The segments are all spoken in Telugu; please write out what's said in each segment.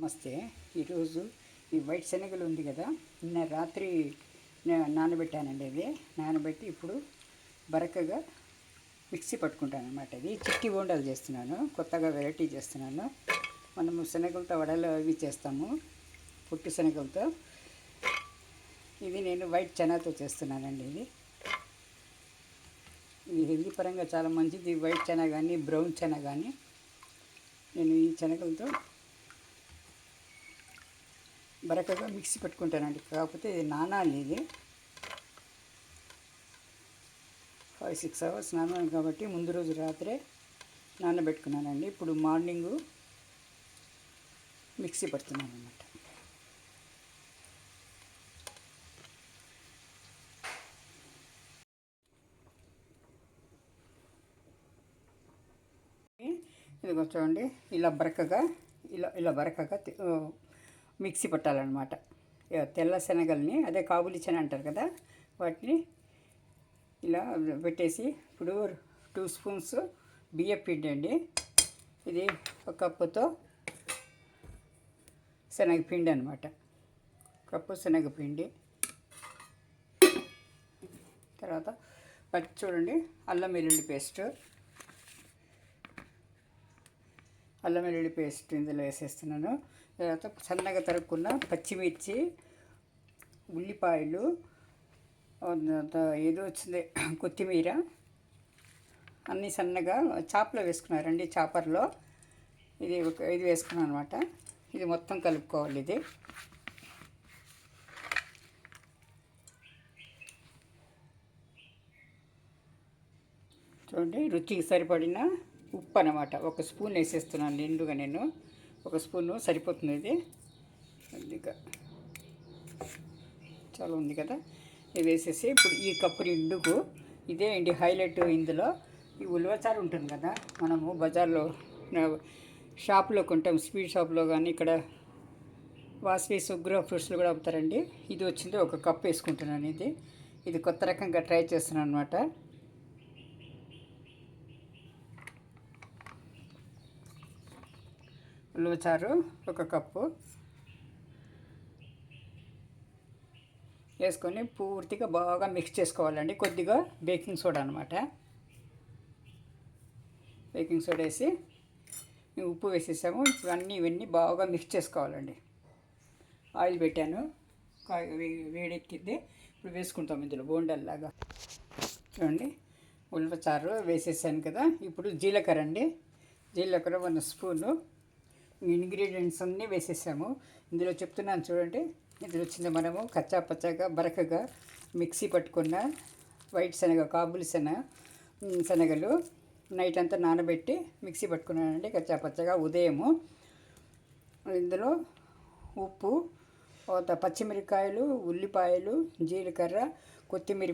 నమస్తే. ఈరోజు ఈ వైట్ శనగలు ఉంది కదా, నిన్న రాత్రి నానబెట్టానండి. అది నానబెట్టి ఇప్పుడు బరకగా మిక్సీ పట్టుకుంటాను అనమాట. ఇది చిట్టి బోండాలు చేస్తున్నాను, కొత్తగా వెరైటీ చేస్తున్నాను. మనము శనగలతో వడలు అవి చేస్తాము, పొట్టు శనగలతో. ఇది నేను వైట్ చనాతో చేస్తున్నానండి. ఇది హెల్దీ పరంగా చాలా మంచిది. వైట్ చనా కానీ బ్రౌన్ చనా కానీ నేను ఈ శనగలతో బరకగా మిక్సీ పెట్టుకుంటానండి. కాకపోతే ఇది నానాలి. ఇది 5-6 అవర్స్ నానాలి కాబట్టి ముందు రోజు రాత్రే నానబెట్టుకున్నానండి. ఇప్పుడు మార్నింగు మిక్సీ పడుతున్నాను అన్నమాట. ఇది చూడండి, ఇలా బరకగా మిక్సీ పట్టాలన్నమాట. తెల్ల శనగల్ని, అదే కాబూలి శనగ అంటారు కదా, వాటిని ఇలా పెట్టేసి ఇప్పుడు 2 స్పూన్స్ బియ్యం పిండి అండి. ఇది ఒక కప్పుతో శనగపిండి అనమాట. కప్పు శనగపిండి. తర్వాత చూడండి, అల్లం వెల్లుల్లి పేస్ట్ ఇందులో వేసేస్తున్నాను. తర్వాత సన్నగా తరుక్కున్న పచ్చిమిర్చి, ఉల్లిపాయలు, ఏదో వచ్చింది కొత్తిమీర అన్నీ సన్నగా చాపలో వేసుకున్నారండి, చాపర్లో. ఇది వేసుకున్నాను అనమాట. ఇది మొత్తం కలుపుకోవాలి. ఇది చూడండి, రుచికి సరిపడిన ఉప్పు అన్నమాట. 1 స్పూన్ వేసేస్తున్నాను నిండుగా. నేను 1 స్పూను సరిపోతుంది. ఇది కొద్దిగా చాలా ఉంది కదా, ఇది వేసేసి ఇప్పుడు ఈ కప్పు నిండుకు ఇదే అండి హైలైట్. ఇందులో ఈ ఉలవచారు ఉంటుంది కదా, మనము బజార్లో షాప్లో కొంటాం, స్వీట్ షాప్లో కానీ, ఇక్కడ వాసవి సుగ్రహ ఫ్రూట్స్లో కూడా అమ్ముతారండి. ఇది వచ్చింది 1 కప్ వేసుకుంటున్నాను. ఇది కొత్త రకంగా ట్రై చేస్తున్నాను అనమాట. ఉలవచారు 1 కప్పు వేసుకొని పూర్తిగా బాగా మిక్స్ చేసుకోవాలండి. కొద్దిగా బేకింగ్ సోడా అనమాట. బేకింగ్ సోడా వేసి ఉప్పు వేసేసాము. ఇప్పుడు ఇవన్నీ బాగా మిక్స్ చేసుకోవాలండి. ఆయిల్ పెట్టాను, వేడెక్కింది. ఇప్పుడు వేసుకుంటాం ఇందులో బోండాల్లాగా. చూడండి, ఉలవచారు వేసేసాను కదా. ఇప్పుడు జీలకర్ర అండి. జీలకర్ర 1 స్పూను. ఇంగ్రీడియంట్స్ అన్నీ వేసేసాము. ఇందులో చెప్తున్నాను చూడండి. ఇందులో వచ్చింది మనము కచ్చా పచ్చగా బరకగా మిక్సీ పట్టుకున్న వైట్ శనగ, కాబూలి శనగలు నైట్ అంతా నానబెట్టి మిక్సీ పట్టుకున్నానండి కచ్చా పచ్చగా. ఉదయము ఇందులో ఉప్పు, పచ్చిమిరపకాయలు, ఉల్లిపాయలు, జీలకర్ర, కొత్తిమీర,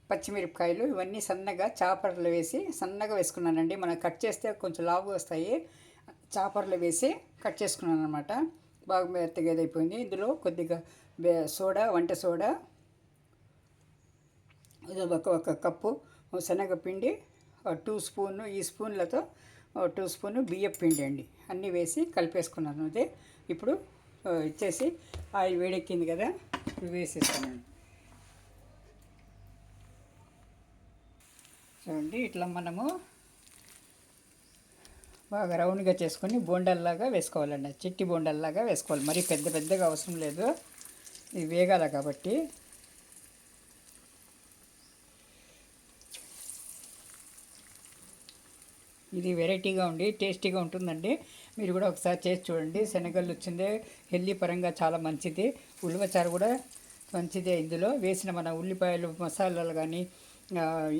పచ్చిమిరపకాయలు ఇవన్నీ సన్నగా చాపర్లో వేసి సన్నగా వేసుకున్నానండి. మనం కట్ చేస్తే కొంచెం లావు వస్తాయి. చాపర్లో వేసి కట్ చేసుకున్నాను అనమాట. బాగా మెత్తగా అయిపోయింది. ఇందులో కొద్దిగా వంట సోడా, ఒక కప్పు శనగపిండి, 2 స్పూన్లు, ఈ స్పూన్లతో 2 స్పూన్లు బియ్యం పిండి అండి, అన్నీ వేసి కలిపేసుకున్నాను. ఇప్పుడు ఇచ్చేసి ఆయిల్ వేడెక్కింది కదా, వేసేస్తాను. చూడండి, ఇట్లా మనము బాగా రౌండ్గా చేసుకొని బోండాల్లాగా వేసుకోవాలండి. చిట్టి బోండాల్లాగా వేసుకోవాలి. మరీ పెద్దగా అవసరం లేదు, ఇది వేగాల కాబట్టి. ఇది వెరైటీగా ఉండి టేస్టీగా ఉంటుందండి. మీరు కూడా ఒకసారి చేసి చూడండి. శనగలు వచ్చిందే హెల్దీ పరంగా చాలా మంచిది. ఉలవచారు కూడా మంచిదే. ఇందులో వేసిన మన ఉల్లిపాయలు, మసాలాలు కానీ,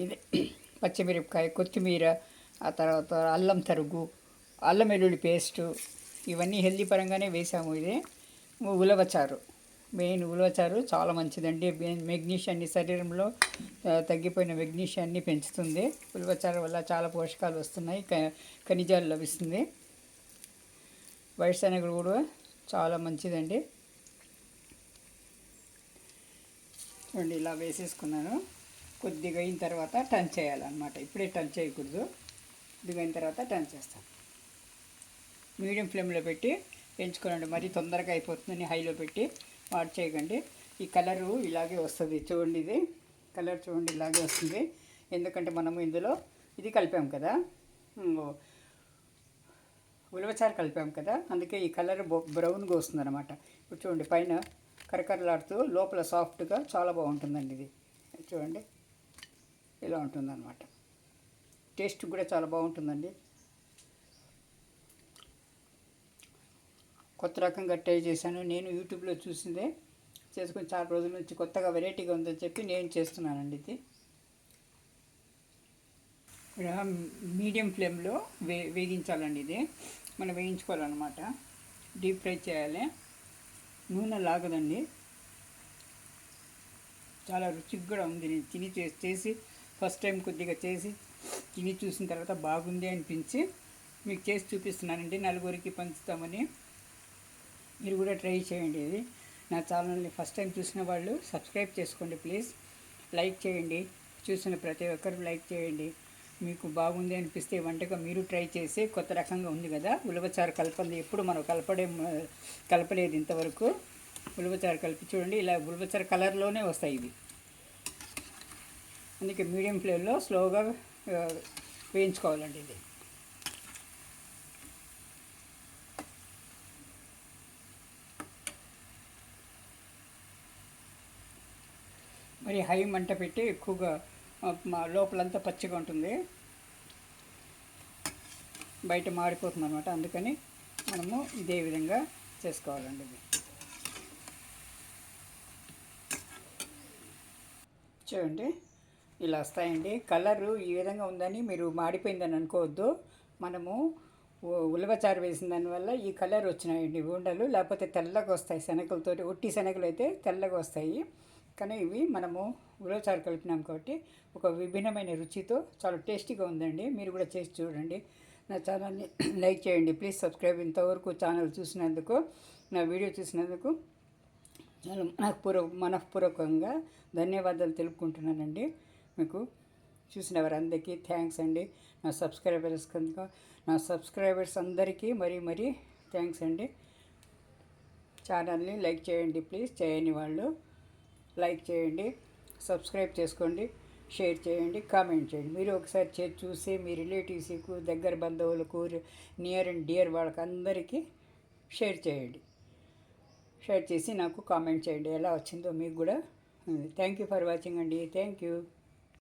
ఇది పచ్చిమిరపకాయ, కొత్తిమీర, ఆ తర్వాత అల్లం తరుగు, అల్లం వెల్లుల్లి పేస్టు, ఇవన్నీ హెల్దీ పరంగానే వేసాము. ఇది ఉలవచారు, మెయిన్ ఉలవచారు చాలా మంచిదండి. మెగ్నీషియాన్ని శరీరంలో తగ్గిపోయిన మెగ్నీషియాన్ని పెంచుతుంది. ఉలవచారు వల్ల చాలా పోషకాలు వస్తున్నాయి, ఖనిజాలు లభిస్తుంది. వైట్ శనగలు కూడా చాలా మంచిదండి. చూడండి, ఇలా వేసేసుకున్నాను. కొద్దిగా అయిన తర్వాత టర్న్ చేయాలన్నమాట. ఇప్పుడే టర్న్ చేయకూడదు. దిగిన తర్వాత టర్న్ చేస్తాను. మీడియం ఫ్లేమ్లో పెట్టి పెంచుకోనండి, మరీ తొందరగా అయిపోతుందని హైలో పెట్టి వాడు చేయకండి. ఈ కలరు ఇలాగే వస్తుంది చూడండి, ఇది కలర్ చూడండి ఇలాగే వస్తుంది. ఎందుకంటే మనము ఇందులో ఇది కలిపాం కదా, ఉలవచారు కలిపాం కదా, అందుకే ఈ కలర్ బ్రౌన్గా వస్తుంది అనమాట. ఇప్పుడు చూడండి పైన కరకరలాడుతూ లోపల సాఫ్ట్గా చాలా బాగుంటుందండి. ఇది చూడండి ఇలా ఉంటుందన్నమాట. టేస్ట్ కూడా చాలా బాగుంటుందండి. కొత్త రకంగా ట్రై చేశాను నేను, యూట్యూబ్లో చూసిందే చేసుకొని చాలా రోజుల నుంచి కొత్తగా వెరైటీగా ఉందని చెప్పి నేను చేస్తున్నానండి. ఇది మీడియం ఫ్లేమ్లో వేగించాలండి. ఇది మనం వేయించుకోవాలన్నమాట, డీప్ ఫ్రై చేయాలి. నూనె లాగదండి, చాలా రుచిగా కూడా ఉంది. నేను తిని చేసి ఫస్ట్ టైం కొద్దిగా చేసి తిని చూసిన తర్వాత బాగుంది అనిపించి మీకు చేసి చూపిస్తున్నానండి. నలుగురికి పంచుతామని, మీరు కూడా ట్రై చేయండి. ఇది నా ఛానల్ని ఫస్ట్ టైం చూసిన వాళ్ళు సబ్స్క్రైబ్ చేసుకోండి ప్లీజ్. లైక్ చేయండి, చూసిన ప్రతి ఒక్కరు లైక్ చేయండి. మీకు బాగుంది అనిపిస్తే వంటగా మీరు ట్రై చేసి, కొత్త రకంగా ఉంది కదా ఉలవచారు కలపంది, ఎప్పుడు మనం కలపలేదు ఇంతవరకు. ఉలవచారు కలిపి చూడండి, ఇలా ఉలవచారు కలర్లోనే వస్తాయి ఇవి. అందుకే మీడియం ఫ్లేమ్లో స్లోగా వేయించుకోవాలండి. ఇది మరి హై మంట పెట్టి ఎక్కువగా లోపలంతా పచ్చిగా ఉంటుంది, బయట మాడిపోతుంది అనమాట. అందుకని మనము ఇదే విధంగా చేసుకోవాలండి. ఇది చూడండి ఇలా వస్తాయండి. కలరు ఈ విధంగా ఉందని మీరు మాడిపోయిందని అనుకోవద్దు. మనము ఉలవచారు వేసిన దానివల్ల ఈ కలర్ వచ్చినాయండి ఉండలు, లేకపోతే తెల్లగా వస్తాయి. శనగలతో, ఒట్టి శనగలు అయితే తెల్లగా వస్తాయి, కానీ ఇవి మనము ఉలవచారు కలిపినాం కాబట్టి ఒక విభిన్నమైన రుచితో చాలా టేస్టీగా ఉందండి. మీరు కూడా చేసి చూడండి. నా ఛానల్ని లైక్ చేయండి ప్లీజ్, సబ్స్క్రైబ్. ఇంతవరకు ఛానల్ చూసినందుకు, నా వీడియో చూసినందుకు చాలా మనఃపూర్వకంగా ధన్యవాదాలు తెలుపుకుంటున్నానండి. మీకు చూసిన వారందరికీ థ్యాంక్స్ అండి. నా సబ్స్క్రైబర్స్ అందరికీ మరీ థ్యాంక్స్ అండి. ఛానల్ని లైక్ చేయండి ప్లీజ్, చేయని వాళ్ళు లైక్ చేయండి, సబ్స్క్రైబ్ చేసుకోండి, షేర్ చేయండి, కామెంట్ చేయండి. మీరు ఒకసారి చూసి మీ రిలేటివ్స్కు, దగ్గర బంధువులకు, నియర్ అండ్ డియర్ వాళ్ళకి అందరికీ షేర్ చేయండి. షేర్ చేసి నాకు కామెంట్ చేయండి ఎలా వచ్చిందో మీకు కూడా. థ్యాంక్ యూ ఫర్ వాచింగ్ అండి. Thank you.